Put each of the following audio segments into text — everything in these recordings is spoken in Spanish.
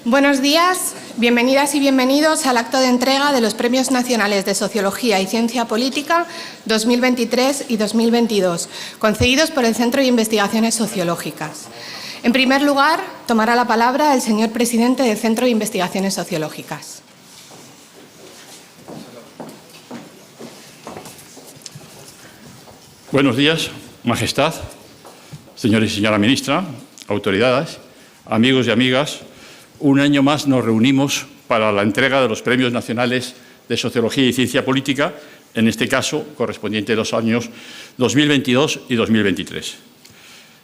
Buenos días, bienvenidas y bienvenidos al acto de entrega de los Premios Nacionales de Sociología y Ciencia Política 2023 y 2022, concedidos por el Centro de Investigaciones Sociológicas. En primer lugar, tomará la palabra el señor presidente del Centro de Investigaciones Sociológicas. Buenos días, Majestad, señor y señora ministra, autoridades, amigos y amigas. Un año más nos reunimos para la entrega de los Premios Nacionales de Sociología y Ciencia Política, en este caso correspondiente a los años 2022 y 2023.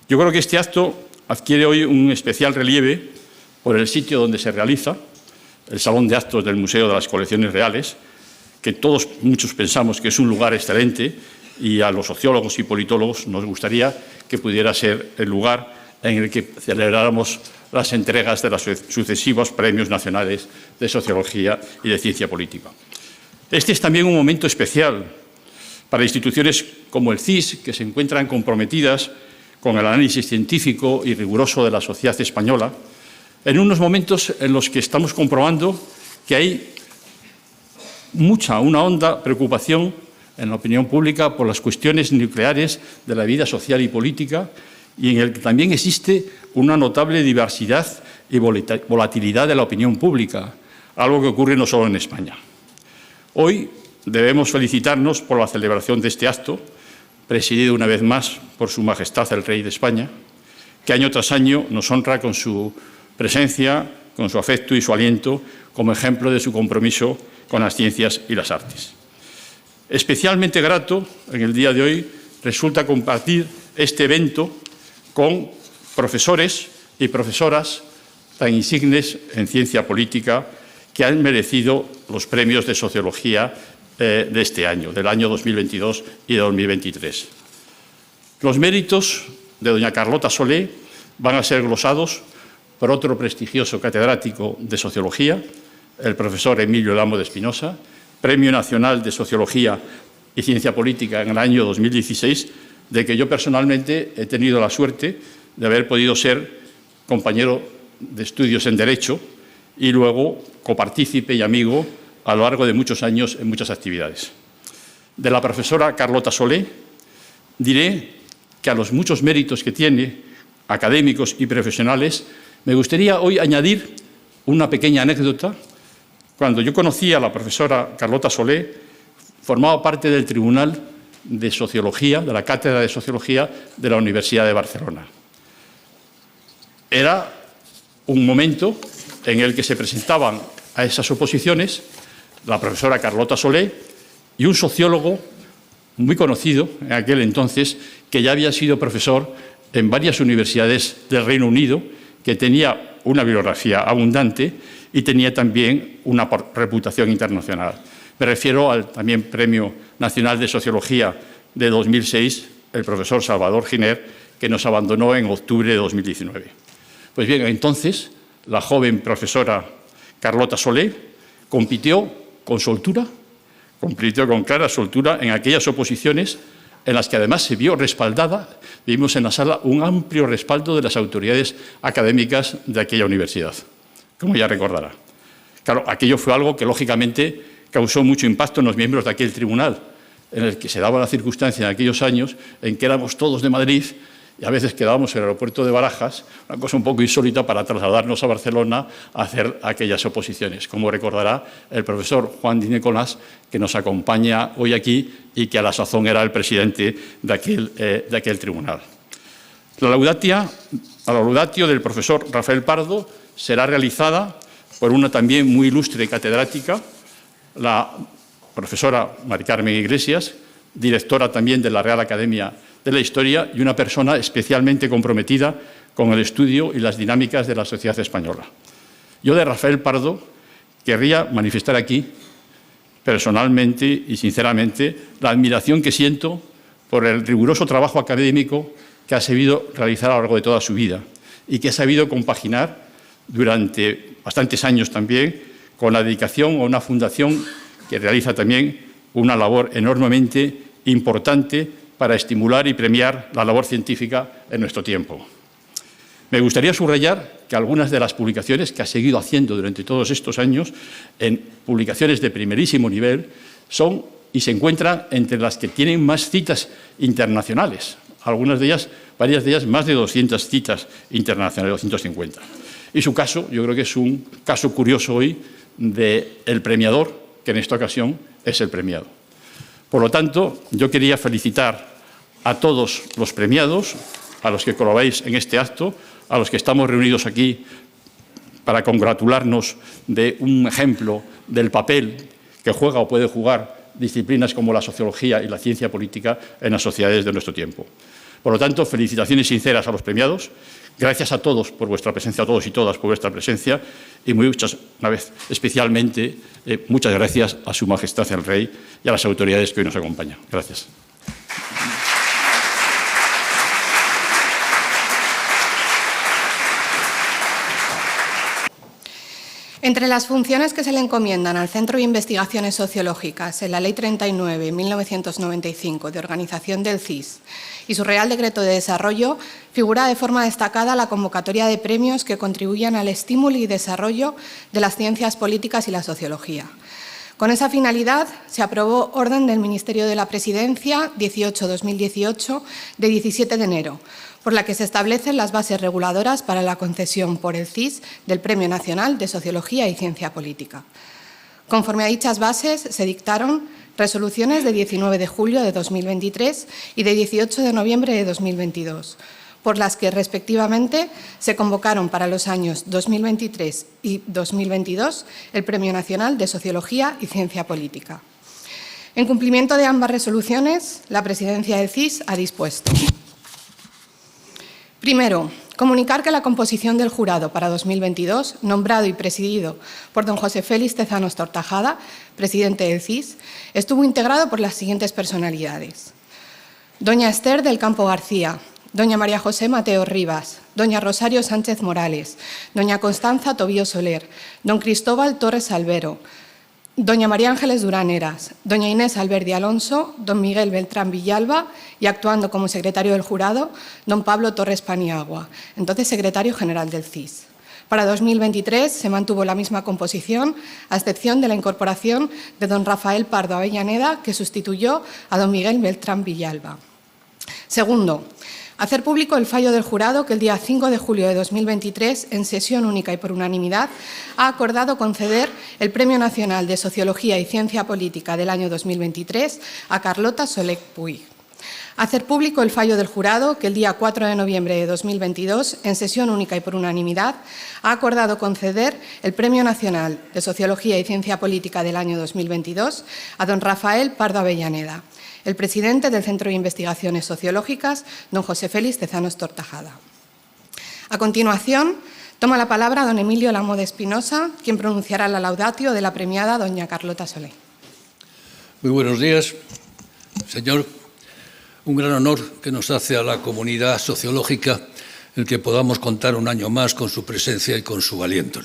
Yo creo que este acto adquiere hoy un especial relieve por el sitio donde se realiza, el Salón de Actos del Museo de las Colecciones Reales, que muchos pensamos que es un lugar excelente, y a los sociólogos y politólogos nos gustaría que pudiera ser el lugar en el que celebráramos las entregas de los sucesivos Premios Nacionales de Sociología y de Ciencia Política. Este es también un momento especial para instituciones como el CIS, que se encuentran comprometidas con el análisis científico y riguroso de la sociedad española, en unos momentos en los que estamos comprobando que hay una honda preocupación en la opinión pública por las cuestiones nucleares de la vida social y política, y en el que también existe una notable diversidad y volatilidad de la opinión pública, algo que ocurre no solo en España. Hoy debemos felicitarnos por la celebración de este acto, presidido una vez más por Su Majestad el Rey de España, que año tras año nos honra con su presencia, con su afecto y su aliento, como ejemplo de su compromiso con las ciencias y las artes. Especialmente grato en el día de hoy resulta compartir este evento con profesores y profesoras tan insignes en ciencia política que han merecido los premios de sociología de este año, del año 2022 y de 2023. Los méritos de doña Carlota Solé van a ser glosados por otro prestigioso catedrático de sociología, el profesor Emilio Lamo de Espinosa, Premio Nacional de Sociología y Ciencia Política en el año 2016, de que yo personalmente he tenido la suerte de haber podido ser compañero de estudios en Derecho y luego copartícipe y amigo a lo largo de muchos años en muchas actividades. De la profesora Carlota Solé diré que a los muchos méritos que tiene, académicos y profesionales, me gustaría hoy añadir una pequeña anécdota. Cuando yo conocí a la profesora Carlota Solé, formaba parte del Tribunal de Sociología, de la Cátedra de Sociología de la Universidad de Barcelona. Era un momento en el que se presentaban a esas oposiciones la profesora Carlota Solé y un sociólogo muy conocido en aquel entonces, que ya había sido profesor en varias universidades del Reino Unido, que tenía una bibliografía abundante y tenía también una reputación internacional. Me refiero al también Premio Nacional de Sociología de 2006, el profesor Salvador Giner, que nos abandonó en octubre de 2019. Pues bien, entonces, la joven profesora Carlota Solé compitió con soltura, compitió con clara soltura en aquellas oposiciones en las que además se vio respaldada, vimos en la sala un amplio respaldo de las autoridades académicas de aquella universidad, como ya recordará. Claro, aquello fue algo que lógicamente causó mucho impacto en los miembros de aquel tribunal, en el que se daba la circunstancia en aquellos años en que éramos todos de Madrid y a veces quedábamos en el aeropuerto de Barajas, una cosa un poco insólita para trasladarnos a Barcelona a hacer aquellas oposiciones, como recordará el profesor Juan Di Nicolás, que nos acompaña hoy aquí y que a la sazón era el presidente de aquel tribunal. La laudatio del profesor Rafael Pardo será realizada por una también muy ilustre catedrática, la profesora Mari Carmen Iglesias, directora también de la Real Academia de la Historia y una persona especialmente comprometida con el estudio y las dinámicas de la sociedad española. Yo de Rafael Pardo querría manifestar aquí, personalmente y sinceramente, la admiración que siento por el riguroso trabajo académico que ha sabido realizar a lo largo de toda su vida y que ha sabido compaginar durante bastantes años también con la dedicación a una fundación que realiza también una labor enormemente importante para estimular y premiar la labor científica en nuestro tiempo. Me gustaría subrayar que algunas de las publicaciones que ha seguido haciendo durante todos estos años, en publicaciones de primerísimo nivel, son y se encuentran entre las que tienen más citas internacionales. Algunas de ellas, varias de ellas, más de 200 citas internacionales, 250. Y su caso, yo creo que es un caso curioso hoy del premiador, que en esta ocasión es el premiado. Por lo tanto, yo quería felicitar a todos los premiados, a los que colaboráis en este acto, a los que estamos reunidos aquí para congratularnos de un ejemplo del papel que juega o puede jugar disciplinas como la sociología y la ciencia política en las sociedades de nuestro tiempo. Por lo tanto, felicitaciones sinceras a los premiados. Gracias a todos por vuestra presencia, a todos y todas por vuestra presencia, y una vez especialmente, muchas gracias a Su Majestad el Rey y a las autoridades que hoy nos acompañan. Gracias. Entre las funciones que se le encomiendan al Centro de Investigaciones Sociológicas en la Ley 39/1995 de organización del CIS y su Real Decreto de Desarrollo, figura de forma destacada la convocatoria de premios que contribuyan al estímulo y desarrollo de las ciencias políticas y la sociología. Con esa finalidad, se aprobó orden del Ministerio de la Presidencia 18-2018 de 17 de enero, por la que se establecen las bases reguladoras para la concesión por el CIS del Premio Nacional de Sociología y Ciencia Política. Conforme a dichas bases, se dictaron resoluciones de 19 de julio de 2023 y de 18 de noviembre de 2022, por las que, respectivamente, se convocaron para los años 2023 y 2022 el Premio Nacional de Sociología y Ciencia Política. En cumplimiento de ambas resoluciones, la Presidencia del CIS ha dispuesto: primero, comunicar que la composición del jurado para 2022, nombrado y presidido por don José Félix Tezanos Tortajada, presidente del CIS, estuvo integrado por las siguientes personalidades: doña Esther del Campo García, doña María José Mateo Rivas, doña Rosario Sánchez Morales, doña Constanza Tobío Soler, don Cristóbal Torres Albero, doña María Ángeles Durán Heras, doña Inés Alberdi Alonso, don Miguel Beltrán Villalba y, actuando como secretario del jurado, don Pablo Torres Paniagua, entonces secretario general del CIS. Para 2023 se mantuvo la misma composición, a excepción de la incorporación de don Rafael Pardo Avellaneda, que sustituyó a don Miguel Beltrán Villalba. Segundo, hacer público el fallo del jurado que el día 5 de julio de 2023, en sesión única y por unanimidad, ha acordado conceder el Premio Nacional de Sociología y Ciencia Política del año 2023 a Carlota Soler Puig. Hacer público el fallo del jurado que el día 4 de noviembre de 2022, en sesión única y por unanimidad, ha acordado conceder el Premio Nacional de Sociología y Ciencia Política del año 2022 a don Rafael Pardo Avellaneda, el presidente del Centro de Investigaciones Sociológicas, don José Félix Tezanos Tortajada. A continuación, toma la palabra don Emilio Lamoda Espinosa, quien pronunciará la laudatio de la premiada doña Carlota Soler. Muy buenos días, señor. Un gran honor que nos hace a la comunidad sociológica el que podamos contar un año más con su presencia y con su aliento.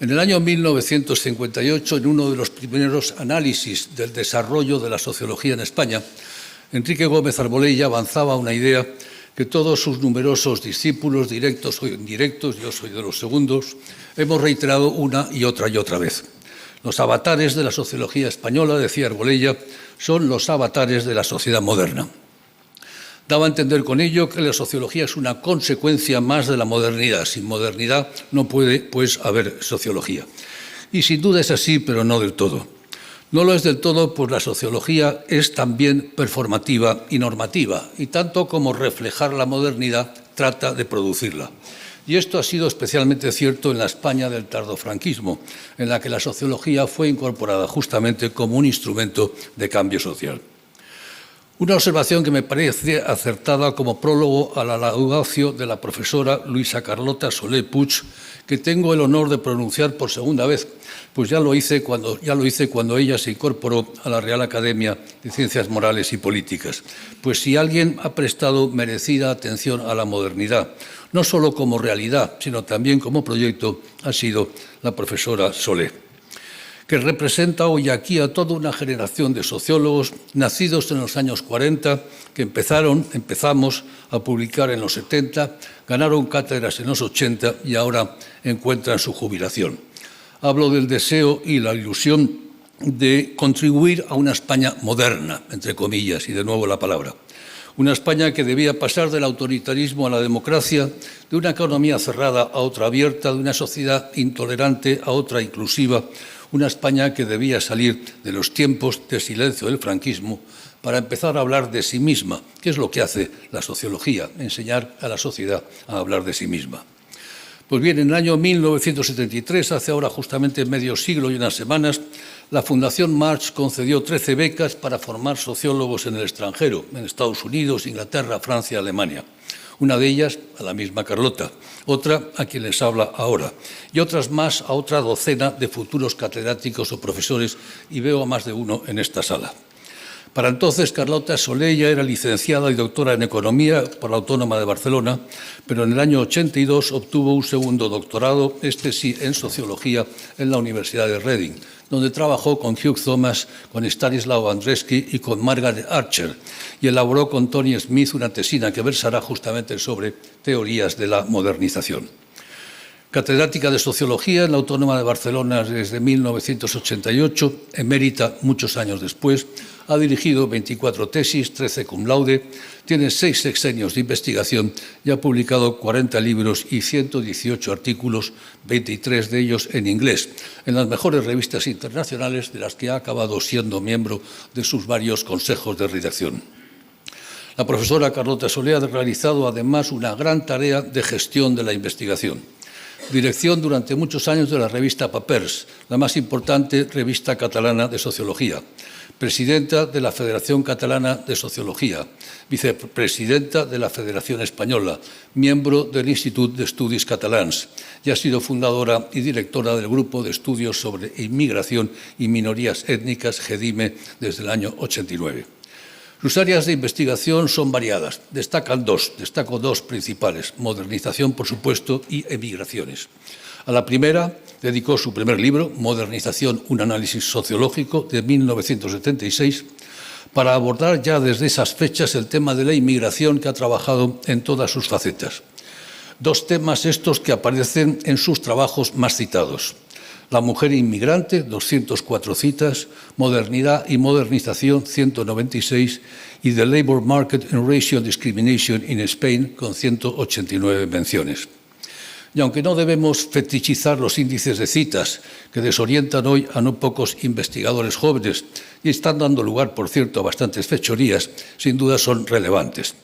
En el año 1958, en uno de los primeros análisis del desarrollo de la sociología en España, Enrique Gómez Arbolella avanzaba una idea que todos sus numerosos discípulos, directos o indirectos, yo soy de los segundos, hemos reiterado una y otra vez. Los avatares de la sociología española, decía Arbolella, son los avatares de la sociedad moderna. Daba a entender con ello que la sociología es una consecuencia más de la modernidad. Sin modernidad no puede, pues, haber sociología. Y sin duda es así, pero no del todo. No lo es del todo, pues la sociología es también performativa y normativa, y tanto como reflejar la modernidad, trata de producirla. Y esto ha sido especialmente cierto en la España del tardofranquismo, en la que la sociología fue incorporada justamente como un instrumento de cambio social. Una observación que me parece acertada como prólogo a la laudatio de la profesora Luisa Carlota Soler Puig, que tengo el honor de pronunciar por segunda vez, pues ya lo hice cuando ella se incorporó a la Real Academia de Ciencias Morales y Políticas. Pues si alguien ha prestado merecida atención a la modernidad, no solo como realidad, sino también como proyecto, ha sido la profesora Soler. que representa hoy aquí a toda una generación de sociólogos nacidos en los años 40, que empezamos a publicar en los 70, ganaron cátedras en los 80 y ahora encuentran su jubilación. Hablo del deseo y la ilusión de contribuir a una España moderna, entre comillas, y de nuevo la palabra. Una España que debía pasar del autoritarismo a la democracia, de una economía cerrada a otra abierta, de una sociedad intolerante a otra inclusiva, una España que debía salir de los tiempos de silencio del franquismo para empezar a hablar de sí misma, que es lo que hace la sociología, enseñar a la sociedad a hablar de sí misma. Pues bien, en el año 1973, hace ahora justamente medio siglo y unas semanas, la Fundación March concedió 13 becas para formar sociólogos en el extranjero, en Estados Unidos, Inglaterra, Francia, Alemania. Una de ellas a la misma Carlota, otra a quien les habla ahora, y otras más a otra docena de futuros catedráticos o profesores, y veo a más de uno en esta sala. Para entonces, Carlota Soler ya era licenciada y doctora en Economía por la Autónoma de Barcelona, pero en el año 82 obtuvo un segundo doctorado, este sí en Sociología, en la Universidad de Reading, donde trabajó con Hugh Thomas, con Stanislaw Andrzejewski y con Margaret Archer, y elaboró con Tony Smith una tesina que versará justamente sobre teorías de la modernización. Catedrática de Sociología en la Autónoma de Barcelona desde 1988, emérita muchos años después, ha dirigido 24 tesis, 13 cum laude, tiene 6 sexenios de investigación y ha publicado 40 libros y 118 artículos, 23 de ellos en inglés, en las mejores revistas internacionales de las que ha acabado siendo miembro de sus varios consejos de redacción. La profesora Carlota Soler ha realizado además una gran tarea de gestión de la investigación. Dirección durante muchos años de la revista Papers, la más importante revista catalana de sociología. Presidenta de la Federación Catalana de Sociología, vicepresidenta de la Federación Española, miembro del Institut d'Estudis Catalans y ha sido fundadora y directora del Grupo de Estudios sobre Inmigración y Minorías Étnicas, GEDIME, desde el año 89. Sus áreas de investigación son variadas. Destaco dos principales, modernización, por supuesto, y emigraciones. A la primera dedicó su primer libro, Modernización, un análisis sociológico, de 1976, para abordar ya desde esas fechas el tema de la inmigración que ha trabajado en todas sus facetas. Dos temas estos que aparecen en sus trabajos más citados. La mujer inmigrante, 204 citas, Modernidad y modernización, 196, y The Labour Market and Racial Discrimination in Spain, con 189 menciones. Y aunque no debemos fetichizar los índices de citas que desorientan hoy a no pocos investigadores jóvenes y están dando lugar, por cierto, a bastantes fechorías, sin duda son relevantes.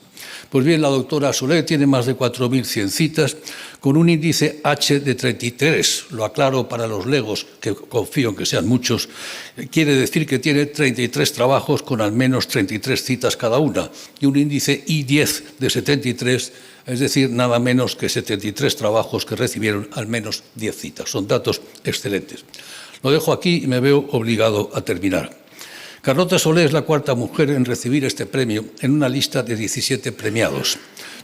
Pues bien, la doctora Soler tiene más de 4.100 citas con un índice H de 33. Lo aclaro para los legos, que confío en que sean muchos. Quiere decir que tiene 33 trabajos con al menos 33 citas cada una y un índice I10 de 73, es decir, nada menos que 73 trabajos que recibieron al menos 10 citas. Son datos excelentes. Lo dejo aquí y me veo obligado a terminar. Carlota Soler es la cuarta mujer en recibir este premio en una lista de 17 premiados,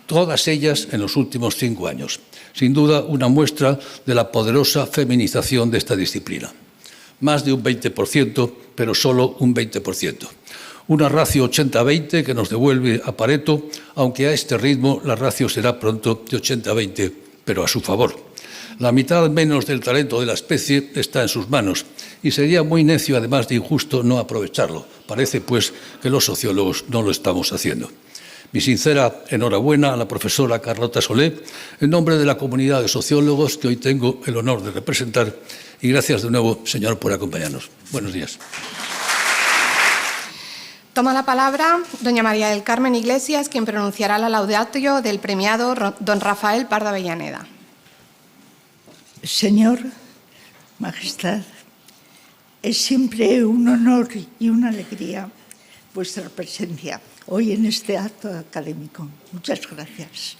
todas ellas en los últimos 5 años. Sin duda, una muestra de la poderosa feminización de esta disciplina. Más de un 20%, pero solo un 20%. Una ratio 80-20 que nos devuelve a Pareto, aunque a este ritmo la ratio será pronto de 80-20, pero a su favor. La mitad menos del talento de la especie está en sus manos y sería muy necio, además de injusto, no aprovecharlo. Parece, pues, que los sociólogos no lo estamos haciendo. Mi sincera enhorabuena a la profesora Carlota Soler, en nombre de la comunidad de sociólogos que hoy tengo el honor de representar, y gracias de nuevo, señor, por acompañarnos. Buenos días. Toma la palabra doña María del Carmen Iglesias, quien pronunciará la laudatio del premiado don Rafael Pardo Avellaneda. Señor, Majestad, es siempre un honor y una alegría vuestra presencia hoy en este acto académico. Muchas gracias.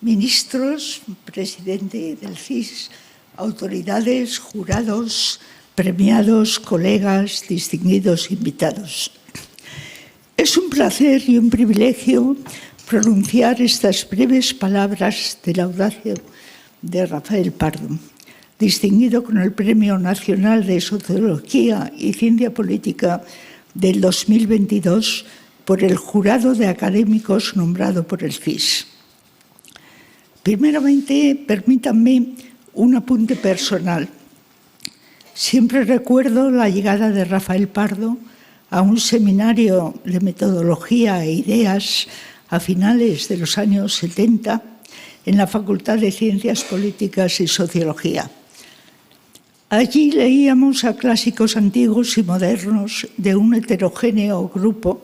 Ministros, presidente del CIS, autoridades, jurados, premiados, colegas, distinguidos invitados. Es un placer y un privilegio pronunciar estas breves palabras de laudatio de Rafael Pardo. distinguido con el Premio Nacional de Sociología y Ciencia Política del 2022 por el jurado de académicos nombrado por el CIS. Primeramente, permítanme un apunte personal. Siempre recuerdo la llegada de Rafael Pardo a un seminario de metodología e ideas a finales de los años 70 en la Facultad de Ciencias Políticas y Sociología. Allí leíamos a clásicos antiguos y modernos de un heterogéneo grupo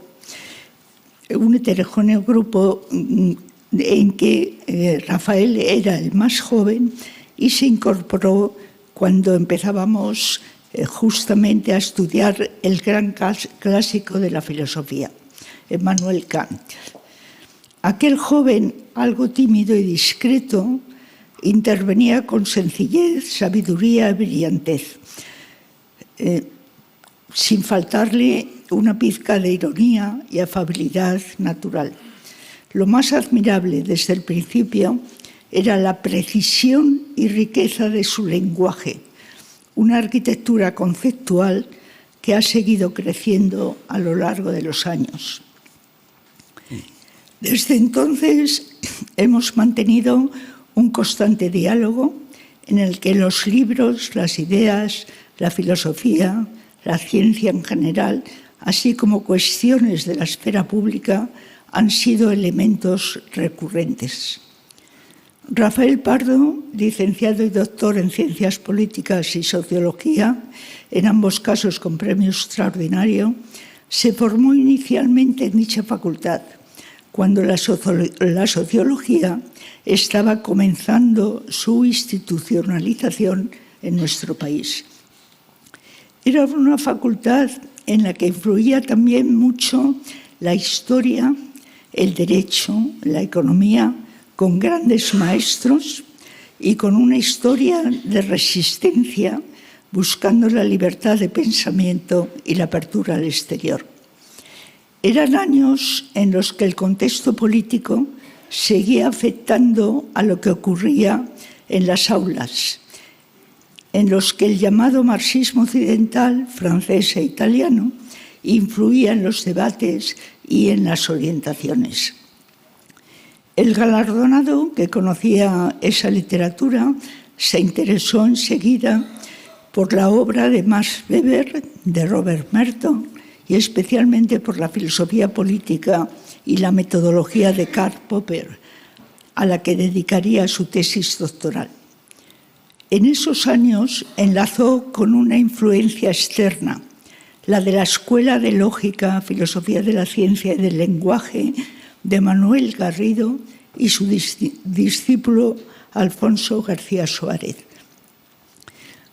en que Rafael era el más joven y se incorporó cuando empezábamos justamente a estudiar el gran clásico de la filosofía, Immanuel Kant. Aquel joven, algo tímido y discreto, intervenía con sencillez, sabiduría y brillantez, sin faltarle una pizca de ironía y afabilidad natural. Lo más admirable desde el principio era la precisión y riqueza de su lenguaje, una arquitectura conceptual que ha seguido creciendo a lo largo de los años. Desde entonces hemos mantenido un constante diálogo en el que los libros, las ideas, la filosofía, la ciencia en general, así como cuestiones de la esfera pública, han sido elementos recurrentes. Rafael Pardo, licenciado y doctor en Ciencias Políticas y Sociología, en ambos casos con premio extraordinario, se formó inicialmente en dicha facultad, cuando la sociología estaba comenzando su institucionalización en nuestro país. Era una facultad en la que influía también mucho la historia, el derecho, la economía, con grandes maestros y con una historia de resistencia, buscando la libertad de pensamiento y la apertura al exterior. Eran años en los que el contexto político seguía afectando a lo que ocurría en las aulas, en los que el llamado marxismo occidental, francés e italiano, influía en los debates y en las orientaciones. El galardonado, que conocía esa literatura, se interesó enseguida por la obra de Max Weber, de Robert Merton, y especialmente por la filosofía política y la metodología de Karl Popper, a la que dedicaría su tesis doctoral. En esos años enlazó con una influencia externa, la de la Escuela de Lógica, Filosofía de la Ciencia y del Lenguaje de Manuel Garrido y su discípulo Alfonso García Suárez.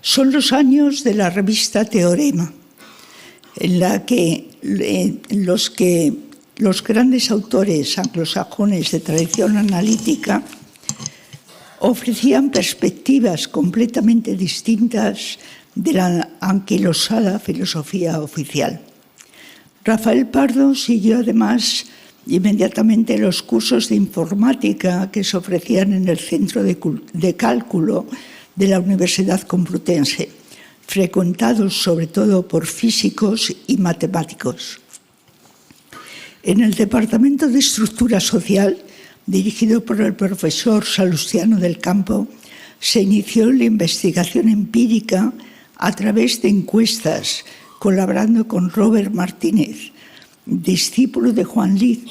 Son los años de la revista Teorema, en la que los grandes autores anglosajones de tradición analítica ofrecían perspectivas completamente distintas de la anquilosada filosofía oficial. Rafael Pardo siguió además inmediatamente los cursos de informática que se ofrecían en el Centro de Cálculo de la Universidad Complutense, frecuentados sobre todo por físicos y matemáticos. En el Departamento de Estructura Social, dirigido por el profesor Salustiano del Campo, se inició la investigación empírica a través de encuestas, colaborando con Robert Martínez, discípulo de Juan Liz,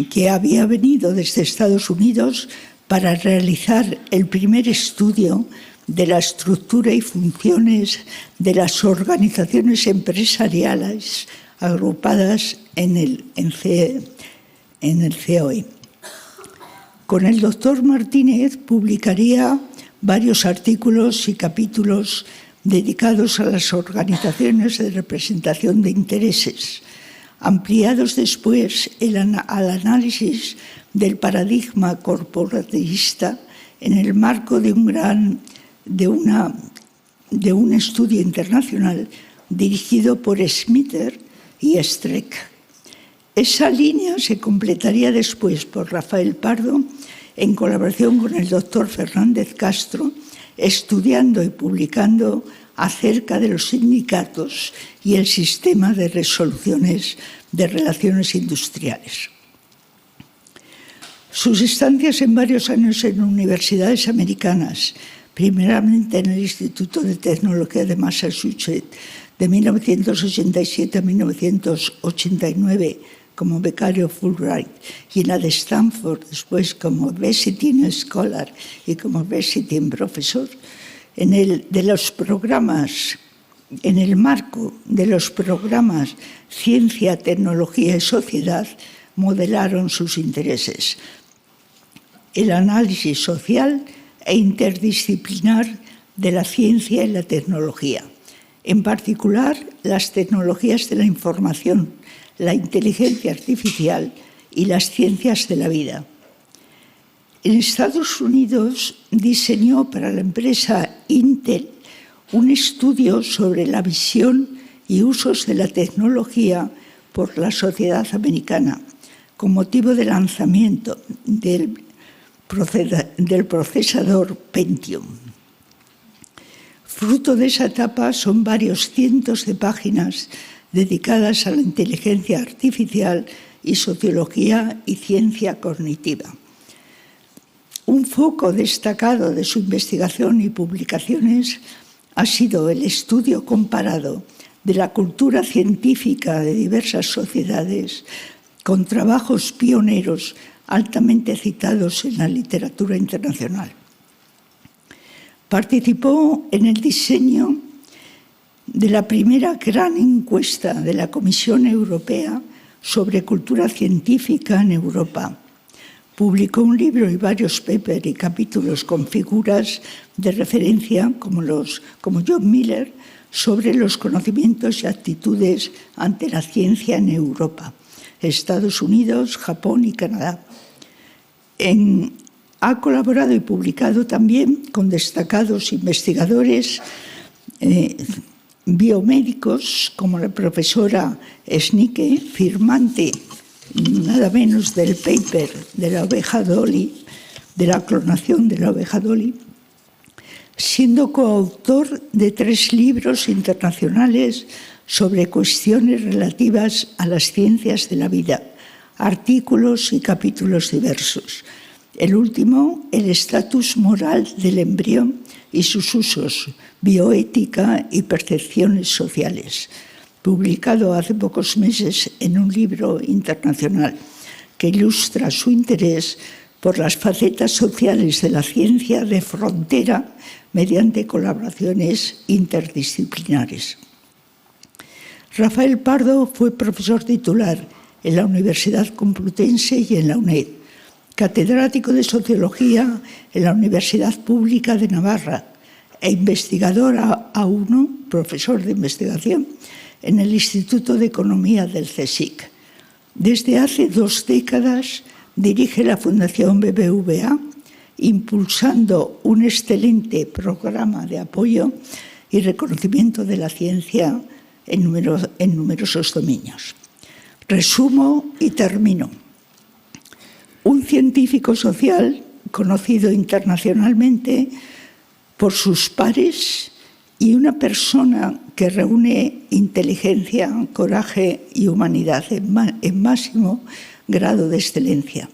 que había venido desde Estados Unidos para realizar el primer estudio de la estructura y funciones de las organizaciones empresariales agrupadas en el COE. Con el doctor Martínez publicaría varios artículos y capítulos dedicados a las organizaciones de representación de intereses, ampliados después al análisis del paradigma corporativista en el marco de un estudio internacional dirigido por Schmitter y Streeck. Esa línea se completaría después por Rafael Pardo en colaboración con el doctor Fernández Castro estudiando y publicando acerca de los sindicatos y el sistema de resoluciones de relaciones industriales. Sus estancias en varios años en universidades americanas, primeramente en el Instituto de Tecnología de Massachusetts de 1987 a 1989 como becario Fulbright y en la de Stanford después como Visiting Scholar y como Visiting Professor, en el marco de los programas Ciencia, Tecnología y Sociedad, modelaron sus intereses. El análisis social e interdisciplinar de la ciencia y la tecnología, en particular las tecnologías de la información, la inteligencia artificial y las ciencias de la vida. En Estados Unidos diseñó para la empresa Intel un estudio sobre la visión y usos de la tecnología por la sociedad americana, con motivo del lanzamiento del procesador Pentium. Fruto de esa etapa son varios cientos de páginas dedicadas a la inteligencia artificial y sociología y ciencia cognitiva. Un foco destacado de su investigación y publicaciones ha sido el estudio comparado de la cultura científica de diversas sociedades con trabajos pioneros altamente citados en la literatura internacional. Participó en el diseño de la primera gran encuesta de la Comisión Europea sobre cultura científica en Europa. Publicó un libro y varios papers y capítulos con figuras de referencia como John Miller sobre los conocimientos y actitudes ante la ciencia en Europa, Estados Unidos, Japón y Canadá. Ha colaborado y publicado también con destacados investigadores biomédicos como la profesora Schnicke, firmante nada menos del paper de la oveja Dolly, de la clonación de la oveja Dolly, siendo coautor de 3 libros internacionales sobre cuestiones relativas a las ciencias de la vida, artículos y capítulos diversos. El último, el estatus moral del embrión y sus usos, bioética y percepciones sociales, publicado hace pocos meses en un libro internacional que ilustra su interés por las facetas sociales de la ciencia de frontera mediante colaboraciones interdisciplinares. Rafael Pardo fue profesor titular en la Universidad Complutense y en la UNED, catedrático de Sociología en la Universidad Pública de Navarra e investigador A1, profesor de investigación, en el Instituto de Economía del CSIC. Desde hace 2 décadas dirige la Fundación BBVA, impulsando un excelente programa de apoyo y reconocimiento de la ciencia en numerosos dominios. Resumo y termino. Un científico social conocido internacionalmente por sus pares y una persona que reúne inteligencia, coraje y humanidad en máximo grado de excelencia.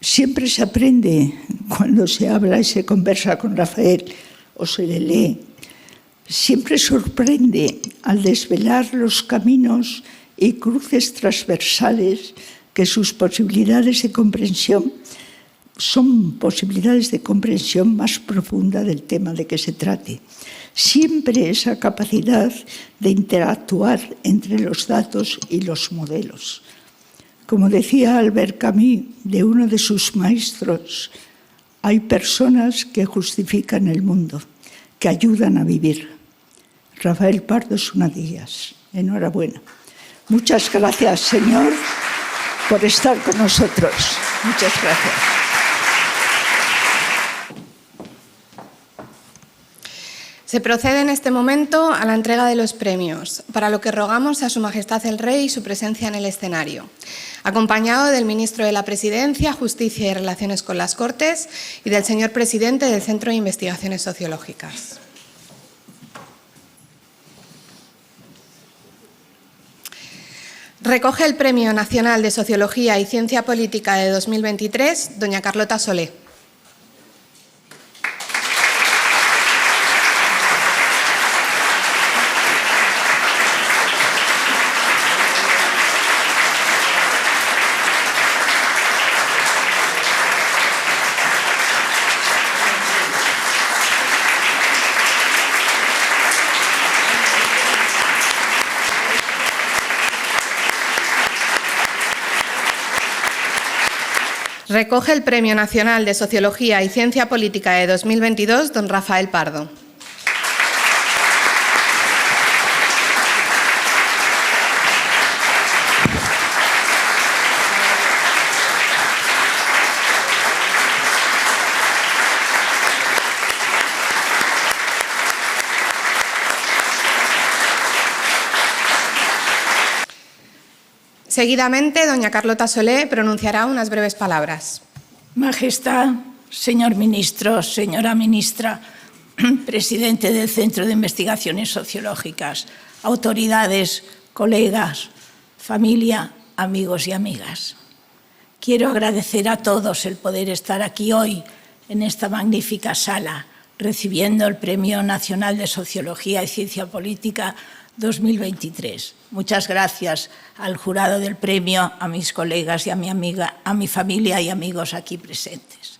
Siempre se aprende cuando se habla y se conversa con Rafael o se le lee. Siempre sorprende al desvelar los caminos y cruces transversales que sus posibilidades de comprensión son posibilidades de comprensión más profunda del tema de que se trate. Siempre esa capacidad de interactuar entre los datos y los modelos. Como decía Albert Camus de uno de sus maestros, hay personas que justifican el mundo, que ayudan a vivir. Rafael Pardo es una de ellas. Enhorabuena. Muchas gracias, señor, por estar con nosotros. Muchas gracias. Se procede en este momento a la entrega de los premios, para lo que rogamos a Su Majestad el Rey su presencia en el escenario. acompañado del ministro de la Presidencia, Justicia y Relaciones con las Cortes y del señor presidente del Centro de Investigaciones Sociológicas. Recoge el Premio Nacional de Sociología y Ciencia Política de 2023, doña Carlota Solé. Recoge el Premio Nacional de Sociología y Ciencia Política de 2022, don Rafael Pardo. Seguidamente, doña Carlota Solé pronunciará unas breves palabras. Majestad, señor ministro, señora ministra, presidente del Centro de Investigaciones Sociológicas, autoridades, colegas, familia, amigos y amigas. Quiero agradecer a todos el poder estar aquí hoy, en esta magnífica sala, recibiendo el Premio Nacional de Sociología y Ciencia Política 2023. Muchas gracias al jurado del premio, a mis colegas y a mi familia y amigos aquí presentes.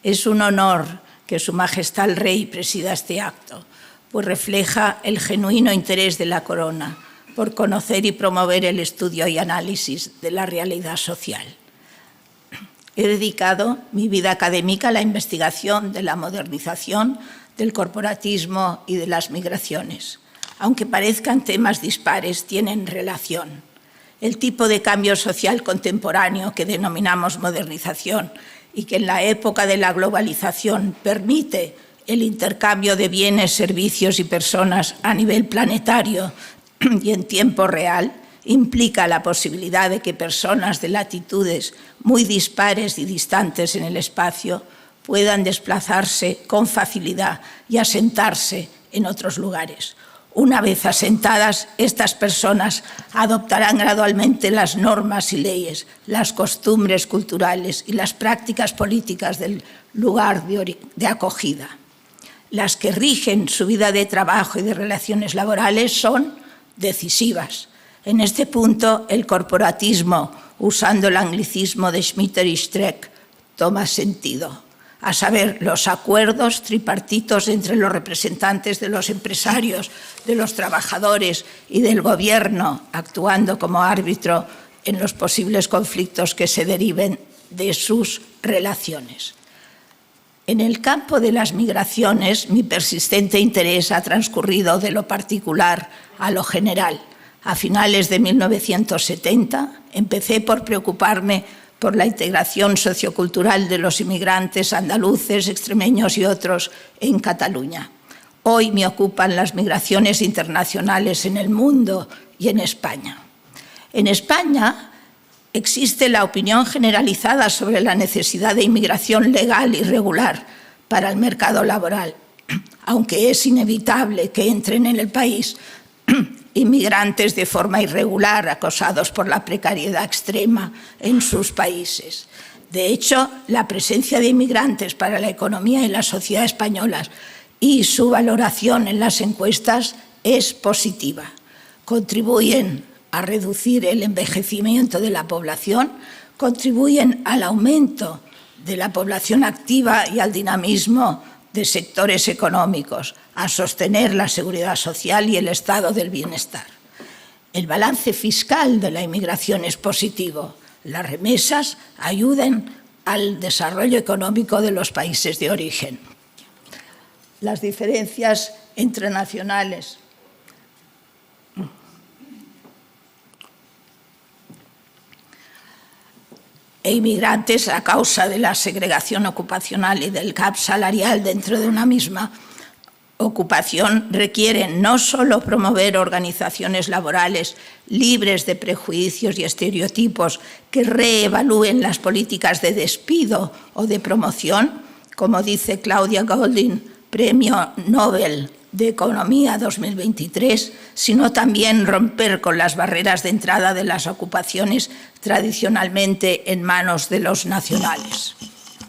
Es un honor que Su Majestad el Rey presida este acto, pues refleja el genuino interés de la Corona por conocer y promover el estudio y análisis de la realidad social. He dedicado mi vida académica a la investigación de la modernización, del corporatismo y de las migraciones. Aunque parezcan temas dispares, tienen relación. El tipo de cambio social contemporáneo que denominamos modernización y que en la época de la globalización permite el intercambio de bienes, servicios y personas a nivel planetario y en tiempo real, implica la posibilidad de que personas de latitudes muy dispares y distantes en el espacio puedan desplazarse con facilidad y asentarse en otros lugares. Una vez asentadas, estas personas adoptarán gradualmente las normas y leyes, las costumbres culturales y las prácticas políticas del lugar de acogida. Las que rigen su vida de trabajo y de relaciones laborales son decisivas. En este punto, el corporatismo, usando el anglicismo de Schmitter y Streeck, toma sentido. A saber, los acuerdos tripartitos entre los representantes de los empresarios, de los trabajadores y del gobierno, actuando como árbitro en los posibles conflictos que se deriven de sus relaciones. En el campo de las migraciones, mi persistente interés ha transcurrido de lo particular a lo general. A finales de 1970 empecé por preocuparme por la integración sociocultural de los inmigrantes andaluces, extremeños y otros en Cataluña. Hoy me ocupan las migraciones internacionales en el mundo y en España. En España existe la opinión generalizada sobre la necesidad de inmigración legal y regular para el mercado laboral, aunque es inevitable que entren en el país inmigrantes de forma irregular, acosados por la precariedad extrema en sus países. De hecho, la presencia de inmigrantes para la economía y la sociedad españolas y su valoración en las encuestas es positiva. Contribuyen a reducir el envejecimiento de la población, contribuyen al aumento de la población activa y al dinamismo de sectores económicos, a sostener la seguridad social y el estado del bienestar. El balance fiscal de la inmigración es positivo. Las remesas ayudan al desarrollo económico de los países de origen. Las diferencias entre nacionales e inmigrantes a causa de la segregación ocupacional y del gap salarial dentro de una misma ocupación requieren no solo promover organizaciones laborales libres de prejuicios y estereotipos que reevalúen las políticas de despido o de promoción, como dice Claudia Goldin, Premio Nobel de Economía 2023, sino también romper con las barreras de entrada de las ocupaciones tradicionalmente en manos de los nacionales.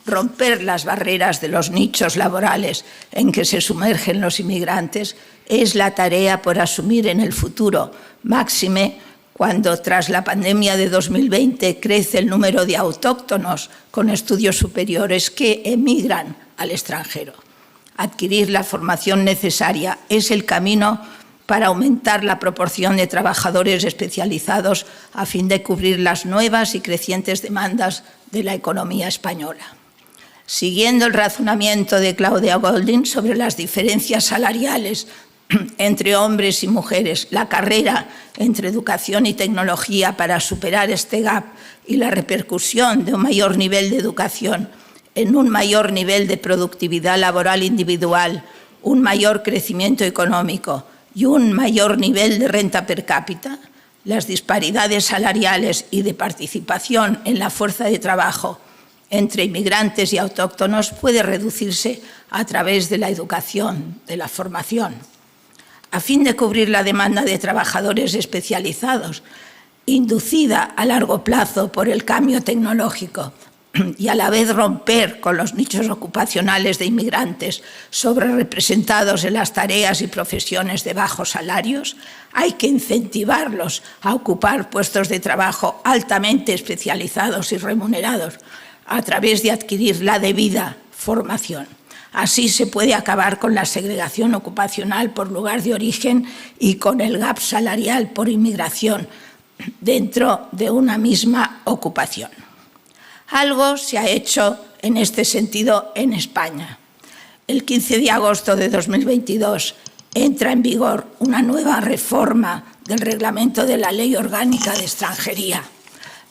Romper las barreras de los nichos laborales en que se sumergen los inmigrantes es la tarea por asumir en el futuro, máxime cuando tras la pandemia de 2020 crece el número de autóctonos con estudios superiores que emigran al extranjero. Adquirir la formación necesaria es el camino para aumentar la proporción de trabajadores especializados a fin de cubrir las nuevas y crecientes demandas de la economía española. Siguiendo el razonamiento de Claudia Goldin sobre las diferencias salariales entre hombres y mujeres, la carrera entre educación y tecnología para superar este gap y la repercusión de un mayor nivel de educación en un mayor nivel de productividad laboral individual, un mayor crecimiento económico y un mayor nivel de renta per cápita, las disparidades salariales y de participación en la fuerza de trabajo entre inmigrantes y autóctonos puede reducirse a través de la educación, de la formación. A fin de cubrir la demanda de trabajadores especializados, inducida a largo plazo por el cambio tecnológico, y a la vez romper con los nichos ocupacionales de inmigrantes sobrerepresentados en las tareas y profesiones de bajos salarios, hay que incentivarlos a ocupar puestos de trabajo altamente especializados y remunerados a través de adquirir la debida formación. Así se puede acabar con la segregación ocupacional por lugar de origen y con el gap salarial por inmigración dentro de una misma ocupación. Algo se ha hecho en este sentido en España. El 15 de agosto de 2022 entra en vigor una nueva reforma del reglamento de la Ley Orgánica de Extranjería.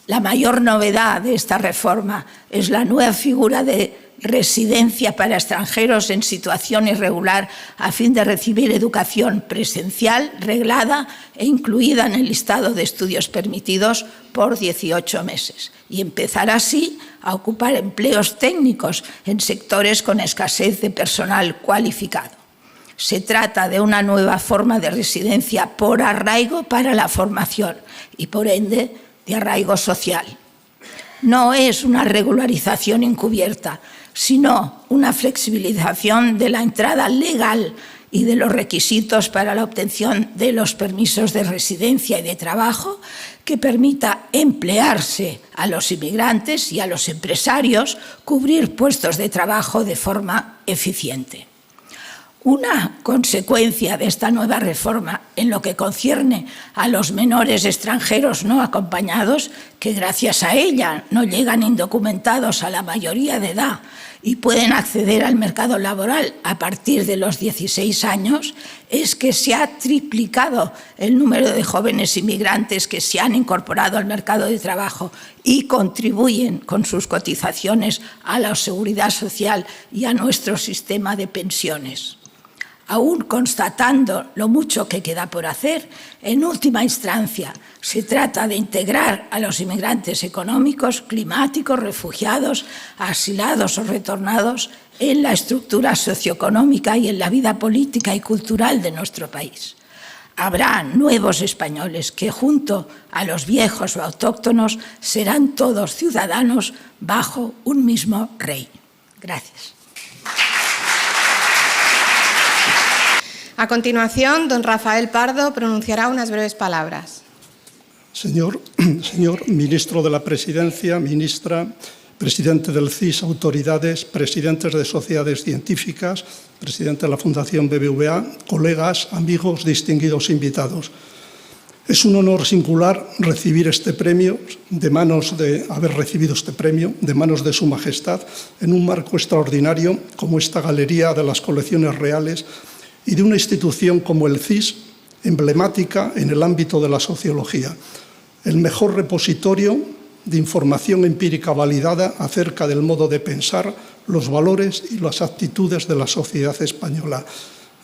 La mayor novedad de esta reforma es la nueva figura de residencia para extranjeros en situación irregular a fin de recibir educación presencial, reglada e incluida en el listado de estudios permitidos por 18 meses y empezar así a ocupar empleos técnicos en sectores con escasez de personal cualificado. Se trata de una nueva forma de residencia por arraigo para la formación y, por ende, de arraigo social. No es una regularización encubierta, sino una flexibilización de la entrada legal y de los requisitos para la obtención de los permisos de residencia y de trabajo que permita emplearse a los inmigrantes y a los empresarios cubrir puestos de trabajo de forma eficiente. Una consecuencia de esta nueva reforma en lo que concierne a los menores extranjeros no acompañados, que gracias a ella no llegan indocumentados a la mayoría de edad y pueden acceder al mercado laboral a partir de los 16 años, es que se ha triplicado el número de jóvenes inmigrantes que se han incorporado al mercado de trabajo y contribuyen con sus cotizaciones a la seguridad social y a nuestro sistema de pensiones. Aún constatando lo mucho que queda por hacer, en última instancia se trata de integrar a los inmigrantes económicos, climáticos, refugiados, asilados o retornados en la estructura socioeconómica y en la vida política y cultural de nuestro país. Habrá nuevos españoles que, junto a los viejos o autóctonos, serán todos ciudadanos bajo un mismo rey. Gracias. A continuación, don Rafael Pardo pronunciará unas breves palabras. Señor ministro de la Presidencia, ministra, presidente del CIS, autoridades, presidentes de sociedades científicas, presidente de la Fundación BBVA, colegas, amigos, distinguidos invitados. Es un honor singular recibir este premio haber recibido este premio de manos de Su Majestad en un marco extraordinario como esta Galería de las Colecciones Reales y de una institución como el CIS, emblemática en el ámbito de la sociología, el mejor repositorio de información empírica validada acerca del modo de pensar, los valores y las actitudes de la sociedad española.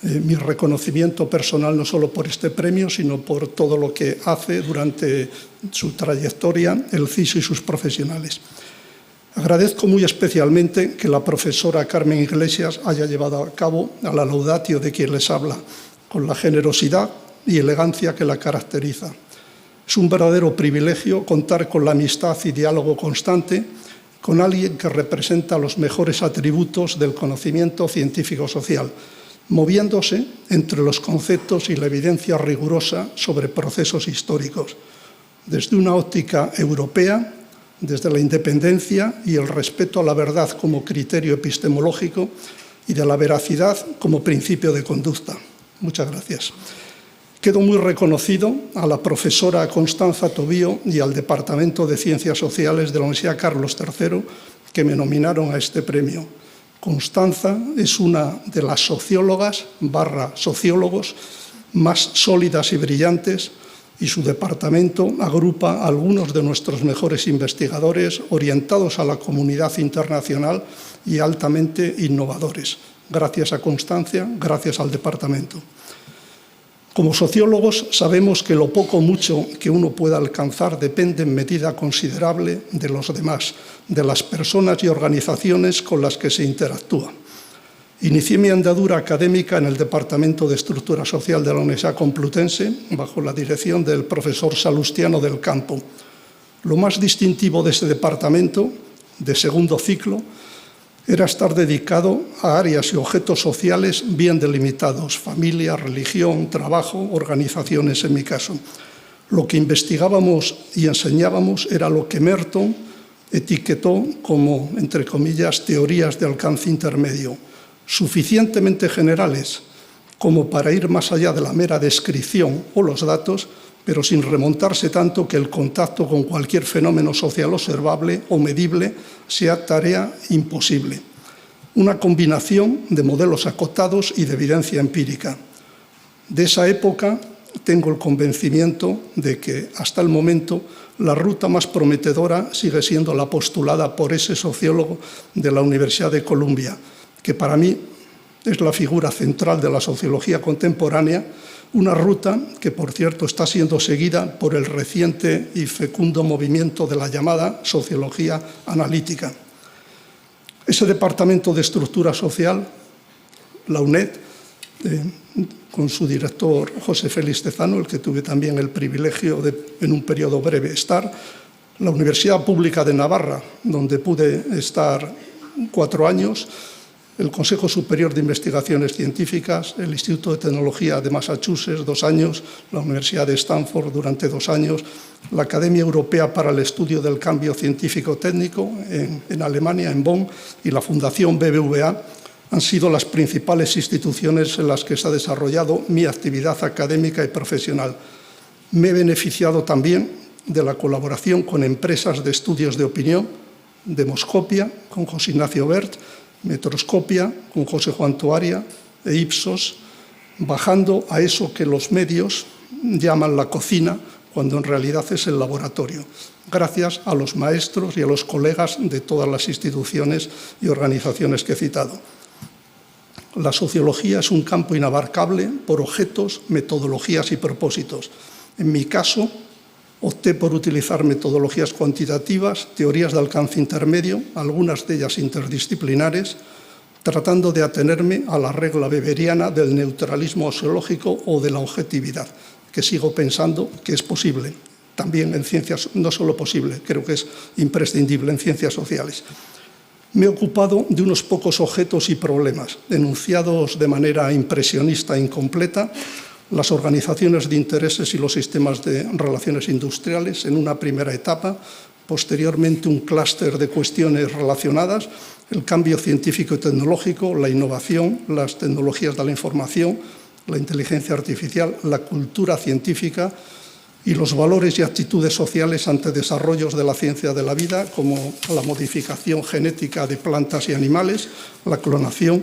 mi reconocimiento personal no solo por este premio, sino por todo lo que hace durante su trayectoria el CIS y sus profesionales. Agradezco muy especialmente que la profesora Carmen Iglesias haya llevado a cabo a la laudatio de quien les habla, con la generosidad y elegancia que la caracteriza. Es un verdadero privilegio contar con la amistad y diálogo constante con alguien que representa los mejores atributos del conocimiento científico-social, moviéndose entre los conceptos y la evidencia rigurosa sobre procesos históricos, desde una óptica europea, desde la independencia y el respeto a la verdad como criterio epistemológico y de la veracidad como principio de conducta. Muchas gracias. Quedo muy reconocido a la profesora Constanza Tobío y al Departamento de Ciencias Sociales de la Universidad Carlos III que me nominaron a este premio. Constanza es una de las sociólogas / sociólogos más sólidas y brillantes, y su departamento agrupa a algunos de nuestros mejores investigadores orientados a la comunidad internacional y altamente innovadores. Gracias a Constanza, gracias al departamento. Como sociólogos sabemos que lo poco o mucho que uno pueda alcanzar depende en medida considerable de los demás, de las personas y organizaciones con las que se interactúa. Inicié mi andadura académica en el Departamento de Estructura Social de la Universidad Complutense, bajo la dirección del profesor Salustiano del Campo. Lo más distintivo de este departamento, de segundo ciclo, era estar dedicado a áreas y objetos sociales bien delimitados: familia, religión, trabajo, organizaciones en mi caso. Lo que investigábamos y enseñábamos era lo que Merton etiquetó como, entre comillas, teorías de alcance intermedio, suficientemente generales como para ir más allá de la mera descripción o los datos, pero sin remontarse tanto que el contacto con cualquier fenómeno social observable o medible sea tarea imposible. Una combinación de modelos acotados y de evidencia empírica. De esa época tengo el convencimiento de que, hasta el momento, la ruta más prometedora sigue siendo la postulada por ese sociólogo de la Universidad de Columbia, que para mí es la figura central de la sociología contemporánea, una ruta que, por cierto, está siendo seguida por el reciente y fecundo movimiento de la llamada sociología analítica. Ese departamento de estructura social, la UNED, con su director José Félix Tezano, el que tuve también el privilegio de, en un periodo breve, estar, la Universidad Pública de Navarra, donde pude estar 4 años, el Consejo Superior de Investigaciones Científicas, el Instituto de Tecnología de Massachusetts, 2 años, la Universidad de Stanford durante 2 años, la Academia Europea para el Estudio del Cambio Científico-Técnico en Alemania, en Bonn, y la Fundación BBVA han sido las principales instituciones en las que se ha desarrollado mi actividad académica y profesional. Me he beneficiado también de la colaboración con empresas de estudios de opinión, Demoscopia, con José Ignacio Bert, Metroscopia, con José Juan Toaria, e Ipsos, bajando a eso que los medios llaman la cocina, cuando en realidad es el laboratorio, gracias a los maestros y a los colegas de todas las instituciones y organizaciones que he citado. La sociología es un campo inabarcable por objetos, metodologías y propósitos. En mi caso, opté por utilizar metodologías cuantitativas, teorías de alcance intermedio, algunas de ellas interdisciplinares, tratando de atenerme a la regla weberiana del neutralismo axiológico o de la objetividad, que sigo pensando que es posible, también en ciencias, no solo posible, creo que es imprescindible en ciencias sociales. Me he ocupado de unos pocos objetos y problemas, enunciados de manera impresionista e incompleta, las organizaciones de intereses y los sistemas de relaciones industriales en una primera etapa, posteriormente un clúster de cuestiones relacionadas, el cambio científico y tecnológico, la innovación, las tecnologías de la información, la inteligencia artificial, la cultura científica y los valores y actitudes sociales ante desarrollos de la ciencia de la vida, como la modificación genética de plantas y animales, la clonación,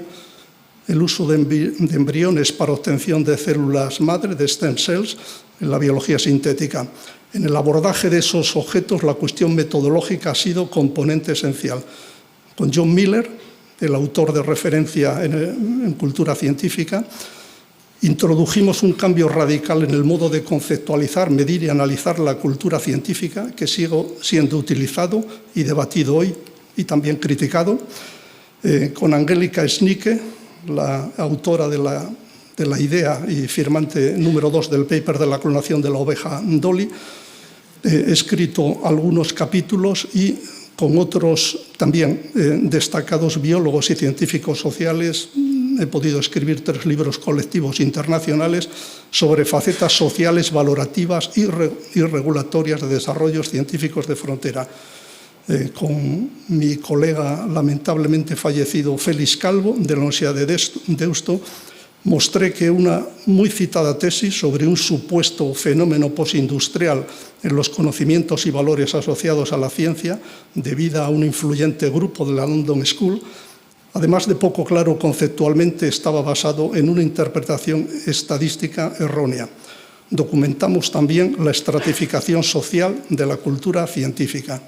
el uso de embriones para obtención de células madre, de stem cells, en la biología sintética. En el abordaje de esos objetos, la cuestión metodológica ha sido componente esencial. Con John Miller, el autor de referencia en cultura científica, Introdujimos un cambio radical en el modo de conceptualizar, medir y analizar la cultura científica, que sigue siendo utilizado y debatido hoy y también criticado. Con Angélica Schnicke, la autora de la idea y firmante número 2 del paper de la clonación de la oveja Dolly, he escrito algunos capítulos y con otros también destacados biólogos y científicos sociales he podido escribir 3 libros colectivos internacionales sobre facetas sociales, valorativas y regulatorias de desarrollos científicos de frontera. Con mi colega lamentablemente fallecido Félix Calvo, de la Universidad de Deusto, mostré que una muy citada tesis sobre un supuesto fenómeno postindustrial en los conocimientos y valores asociados a la ciencia, debida a un influyente grupo de la London School, además de poco claro conceptualmente, estaba basado en una interpretación estadística errónea. Documentamos también la estratificación social de la cultura científica.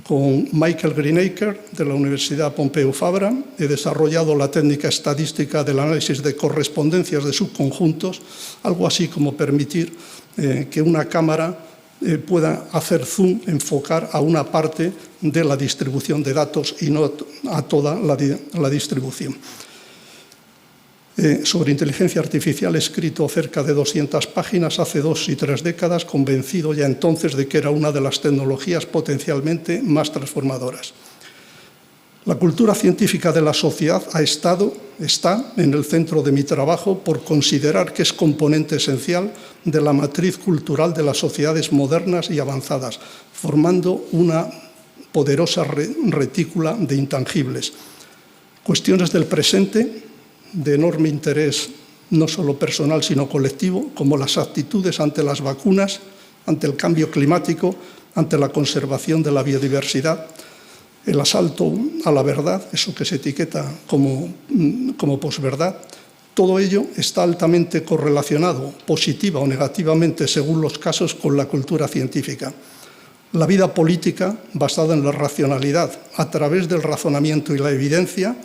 Con Michael Greenacre, de la Universidad Pompeu Fabra, he desarrollado la técnica estadística del análisis de correspondencias de subconjuntos, algo así como permitir que una cámara pueda hacer zoom, enfocar a una parte de la distribución de datos y no a toda la distribución. Sobre inteligencia artificial he escrito cerca de 200 páginas hace 2 y 3 décadas, convencido ya entonces de que era una de las tecnologías potencialmente más transformadoras. La cultura científica de la sociedad está en el centro de mi trabajo por considerar que es componente esencial de la matriz cultural de las sociedades modernas y avanzadas, formando una poderosa retícula de intangibles. Cuestiones del presente de enorme interés no solo personal sino colectivo, como las actitudes ante las vacunas, ante el cambio climático, ante la conservación de la biodiversidad, el asalto a la verdad, eso que se etiqueta como posverdad. Todo ello está altamente correlacionado, positiva o negativamente según los casos, con la cultura científica. La vida política, basada en la racionalidad, a través del razonamiento y la evidencia,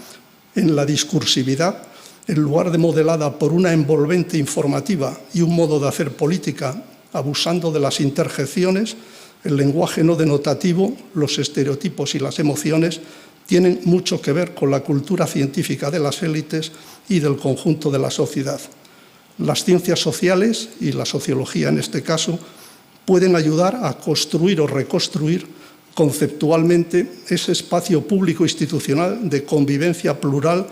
en la discursividad, en lugar de modelada por una envolvente informativa y un modo de hacer política, abusando de las interjecciones, el lenguaje no denotativo, los estereotipos y las emociones, tienen mucho que ver con la cultura científica de las élites y del conjunto de la sociedad. Las ciencias sociales, y la sociología en este caso, pueden ayudar a construir o reconstruir conceptualmente ese espacio público institucional de convivencia plural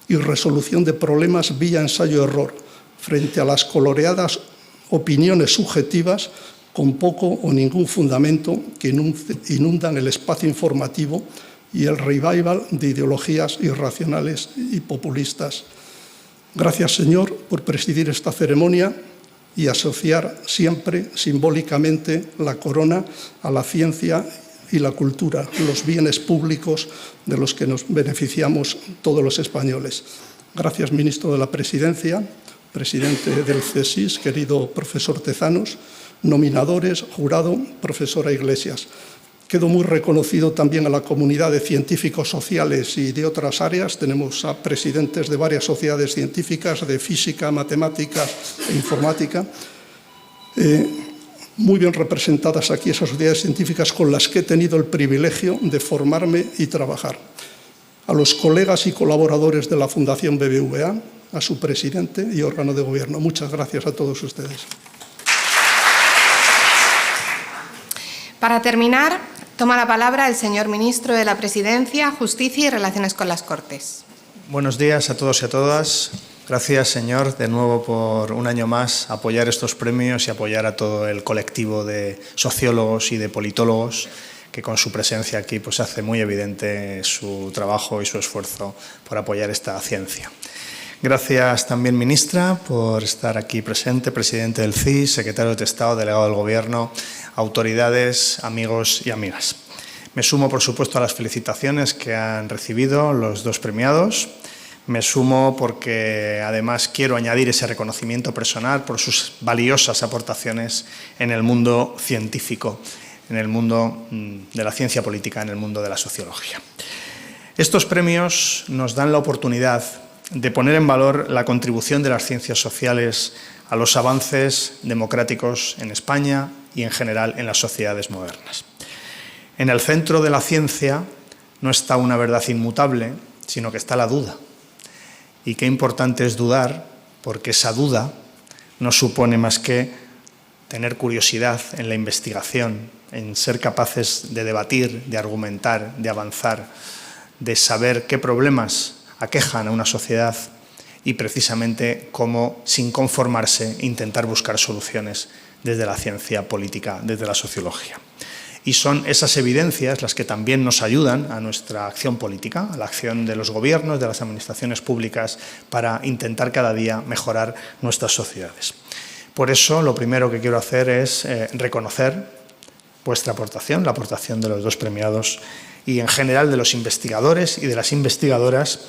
y resolución de problemas vía ensayo-error, frente a las coloreadas opiniones subjetivas con poco o ningún fundamento que inundan el espacio informativo y el revival de ideologías irracionales y populistas. Gracias, Señor, por presidir esta ceremonia y asociar siempre simbólicamente la corona a la ciencia y la cultura, los bienes públicos de los que nos beneficiamos todos los españoles. Gracias, ministro de la Presidencia, presidente del CSIS, querido profesor Tezanos, nominadores, jurado, profesora Iglesias. Quedo muy reconocido también a la comunidad de científicos sociales y de otras áreas. Tenemos a presidentes de varias sociedades científicas, de física, matemáticas e informática, muy bien representadas aquí esas sociedades científicas con las que he tenido el privilegio de formarme y trabajar. A los colegas y colaboradores de la Fundación BBVA, a su presidente y órgano de gobierno. Muchas gracias a todos ustedes. Para terminar, toma la palabra el señor ministro de la Presidencia, Justicia y Relaciones con las Cortes. Buenos días a todos y a todas. Gracias, señor, de nuevo por un año más apoyar estos premios y apoyar a todo el colectivo de sociólogos y de politólogos que con su presencia aquí pues hace muy evidente su trabajo y su esfuerzo por apoyar esta ciencia. Gracias también, ministra, por estar aquí presente, presidente del CSIS, secretario de Estado, delegado del Gobierno, autoridades, amigos y amigas. Me sumo, por supuesto, a las felicitaciones que han recibido los 2 premiados. Me sumo porque, además, quiero añadir ese reconocimiento personal por sus valiosas aportaciones en el mundo científico, en el mundo de la ciencia política, en el mundo de la sociología. Estos premios nos dan la oportunidad de poner en valor la contribución de las ciencias sociales a los avances democráticos en España y en general en las sociedades modernas. En el centro de la ciencia no está una verdad inmutable, sino que está la duda. Y qué importante es dudar, porque esa duda no supone más que tener curiosidad en la investigación, en ser capaces de debatir, de argumentar, de avanzar, de saber qué problemas aquejan a una sociedad y precisamente cómo, sin conformarse, intentar buscar soluciones desde la ciencia política, desde la sociología. Y son esas evidencias las que también nos ayudan a nuestra acción política, a la acción de los gobiernos, de las administraciones públicas, para intentar cada día mejorar nuestras sociedades. Por eso, lo primero que quiero hacer es reconocer vuestra aportación, la aportación de los dos premiados y, en general, de los investigadores y de las investigadoras,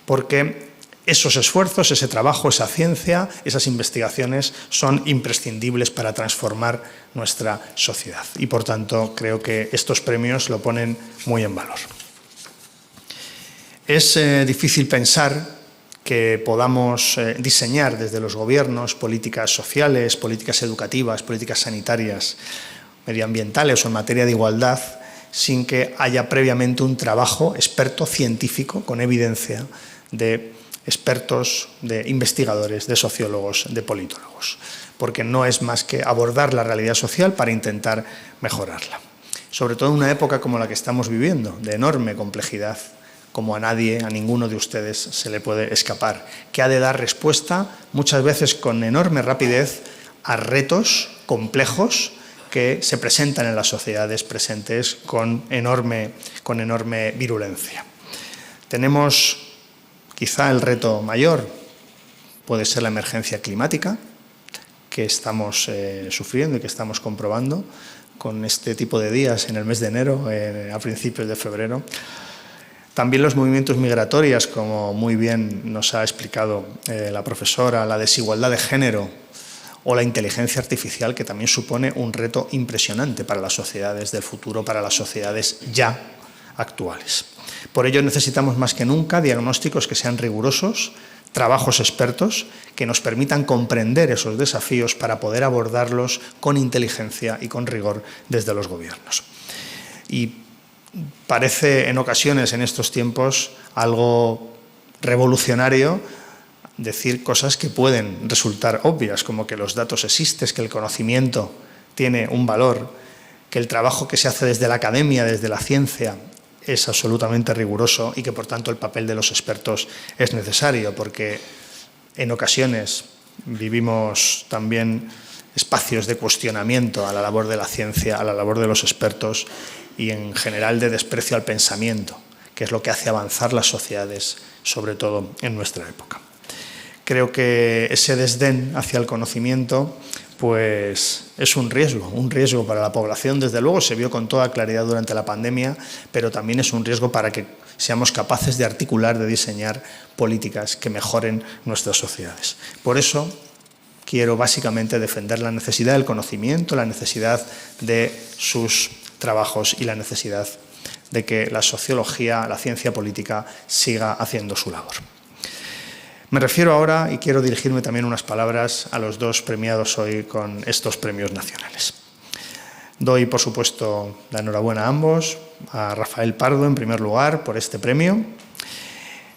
porque esos esfuerzos, ese trabajo, esa ciencia, esas investigaciones son imprescindibles para transformar nuestra sociedad. Y, por tanto, creo que estos premios lo ponen muy en valor. Es difícil pensar que podamos diseñar desde los gobiernos políticas sociales, políticas educativas, políticas sanitarias, medioambientales o en materia de igualdad, sin que haya previamente un trabajo experto científico, con evidencia, de expertos, de investigadores, de sociólogos, de politólogos, porque no es más que abordar la realidad social para intentar mejorarla. Sobre todo en una época como la que estamos viviendo, de enorme complejidad, como a nadie, a ninguno de ustedes se le puede escapar, que ha de dar respuesta muchas veces con enorme rapidez a retos complejos que se presentan en las sociedades presentes con enorme virulencia. Tenemos quizá el reto mayor, puede ser la emergencia climática que estamos sufriendo y que estamos comprobando con este tipo de días en el mes de enero, a principios de febrero. También los movimientos migratorios, como muy bien nos ha explicado la profesora, la desigualdad de género o la inteligencia artificial, que también supone un reto impresionante para las sociedades del futuro, para las sociedades ya actuales. Por ello necesitamos más que nunca diagnósticos que sean rigurosos, trabajos expertos que nos permitan comprender esos desafíos para poder abordarlos con inteligencia y con rigor desde los gobiernos. Y parece en ocasiones en estos tiempos algo revolucionario decir cosas que pueden resultar obvias, como que los datos existen, que el conocimiento tiene un valor, que el trabajo que se hace desde la academia, desde la ciencia, es absolutamente riguroso y que, por tanto, el papel de los expertos es necesario, porque en ocasiones vivimos también espacios de cuestionamiento a la labor de la ciencia, a la labor de los expertos y, en general, de desprecio al pensamiento, que es lo que hace avanzar las sociedades, sobre todo en nuestra época. Creo que ese desdén hacia el conocimiento pues es un riesgo para la población. Desde luego se vio con toda claridad durante la pandemia, pero también es un riesgo para que seamos capaces de articular, de diseñar políticas que mejoren nuestras sociedades. Por eso quiero básicamente defender la necesidad del conocimiento, la necesidad de sus trabajos y la necesidad de que la sociología, la ciencia política, siga haciendo su labor. Me refiero ahora, y quiero dirigirme también unas palabras a los dos premiados hoy con estos premios nacionales. Doy, por supuesto, la enhorabuena a ambos, a Rafael Pardo, en primer lugar, por este premio.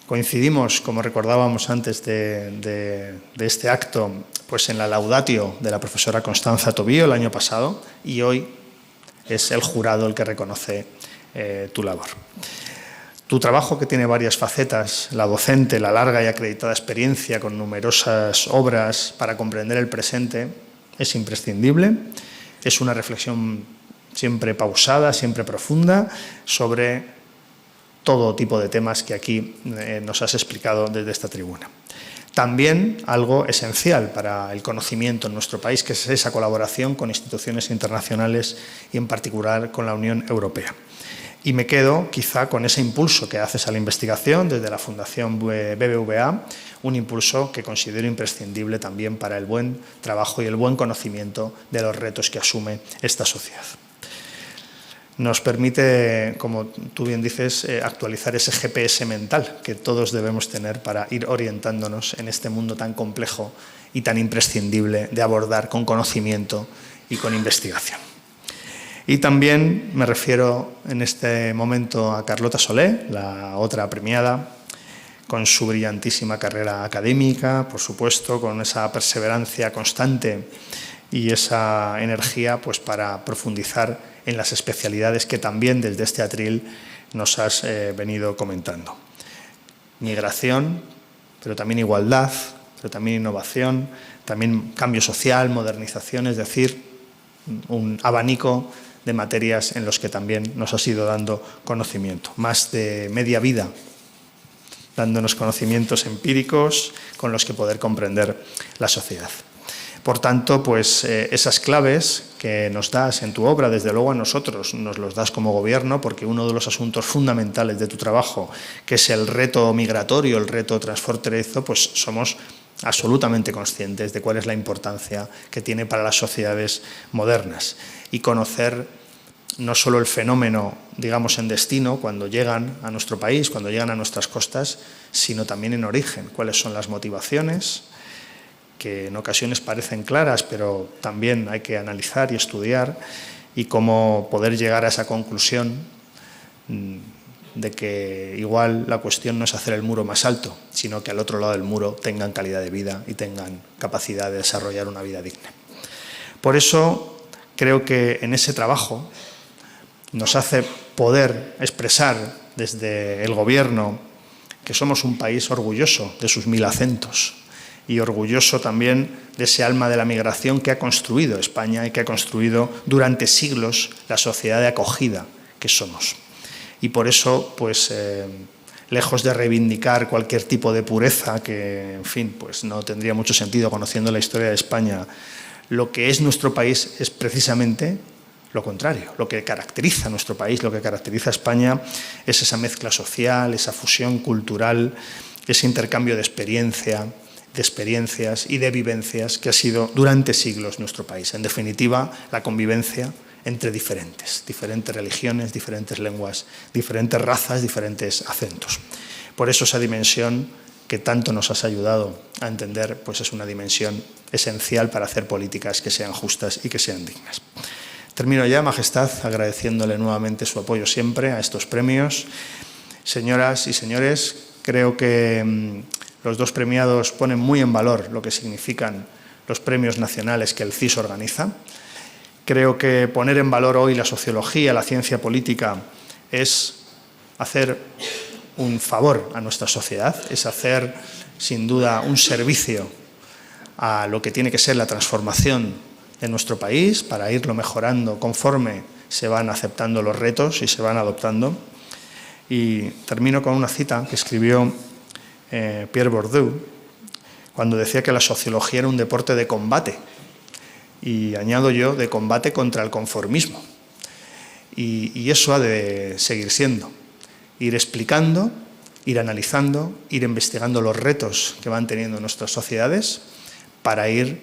Coincidimos, como recordábamos antes de este acto, pues en la laudatio de la profesora Constanza Tobío el año pasado, y hoy es el jurado el que reconoce tu labor. Tu trabajo, que tiene varias facetas, la docente, la larga y acreditada experiencia con numerosas obras para comprender el presente, es imprescindible. Es una reflexión siempre pausada, siempre profunda, sobre todo tipo de temas que aquí nos has explicado desde esta tribuna. También algo esencial para el conocimiento en nuestro país, que es esa colaboración con instituciones internacionales y en particular con la Unión Europea. Y me quedo quizá con ese impulso que haces a la investigación desde la Fundación BBVA, un impulso que considero imprescindible también para el buen trabajo y el buen conocimiento de los retos que asume esta sociedad. nos permite, como tú bien dices, actualizar ese GPS mental que todos debemos tener para ir orientándonos en este mundo tan complejo y tan imprescindible de abordar con conocimiento y con investigación. Y también me refiero en este momento a Carlota Solé, la otra premiada, con su brillantísima carrera académica, por supuesto, con esa perseverancia constante y esa energía pues, para profundizar en las especialidades que también desde este atril nos has venido comentando. Migración, pero también igualdad, pero también innovación, también cambio social, modernización, es decir, un abanico de materias en los que también nos has ido dando conocimiento. Más de media vida dándonos conocimientos empíricos con los que poder comprender la sociedad. Por tanto, pues esas claves que nos das en tu obra, desde luego a nosotros nos los das como gobierno, porque uno de los asuntos fundamentales de tu trabajo, que es el reto migratorio, el reto transfronterizo, pues somos absolutamente conscientes de cuál es la importancia que tiene para las sociedades modernas. Y conocer no solo el fenómeno, digamos, en destino, cuando llegan a nuestro país, cuando llegan a nuestras costas, sino también en origen, cuáles son las motivaciones, que en ocasiones parecen claras, pero también hay que analizar y estudiar, y cómo poder llegar a esa conclusión de que igual la cuestión no es hacer el muro más alto, sino que al otro lado del muro tengan calidad de vida y tengan capacidad de desarrollar una vida digna. Por eso creo que en ese trabajo nos hace poder expresar desde el Gobierno que somos un país orgulloso de sus 1000 acentos y orgulloso también de ese alma de la migración que ha construido España y que ha construido durante siglos la sociedad de acogida que somos. Y por eso, pues, lejos de reivindicar cualquier tipo de pureza, que, en fin, pues no tendría mucho sentido conociendo la historia de España, lo que es nuestro país es precisamente lo contrario. Lo que caracteriza a nuestro país, lo que caracteriza a España es esa mezcla social, esa fusión cultural, ese intercambio de experiencias y de vivencias que ha sido durante siglos nuestro país. En definitiva, la convivencia entre diferentes religiones, diferentes lenguas, diferentes razas, diferentes acentos. Por eso esa dimensión que tanto nos has ayudado a entender, pues es una dimensión esencial para hacer políticas que sean justas y que sean dignas. Termino ya, Majestad, agradeciéndole nuevamente su apoyo siempre a estos premios. Señoras y señores, creo que los dos premiados ponen muy en valor lo que significan los premios nacionales que el CIS organiza. Creo que poner en valor hoy la sociología, la ciencia política, es hacer un favor a nuestra sociedad, es hacer, sin duda, un servicio a lo que tiene que ser la transformación de nuestro país para irlo mejorando conforme se van aceptando los retos y se van adoptando. Y termino con una cita que escribió Pierre Bourdieu cuando decía que la sociología era un deporte de combate, y añado yo, de combate contra el conformismo. Y eso ha de seguir siendo. Ir explicando, ir analizando, ir investigando los retos que van teniendo nuestras sociedades para ir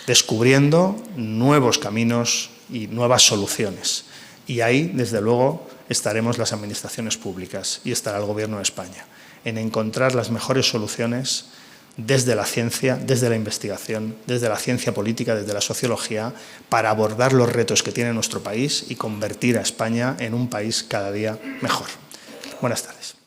descubriendo nuevos caminos y nuevas soluciones. Y ahí, desde luego, estaremos las administraciones públicas y estará el Gobierno de España, en encontrar las mejores soluciones desde la ciencia, desde la investigación, desde la ciencia política, desde la sociología, para abordar los retos que tiene nuestro país y convertir a España en un país cada día mejor. Buenas tardes.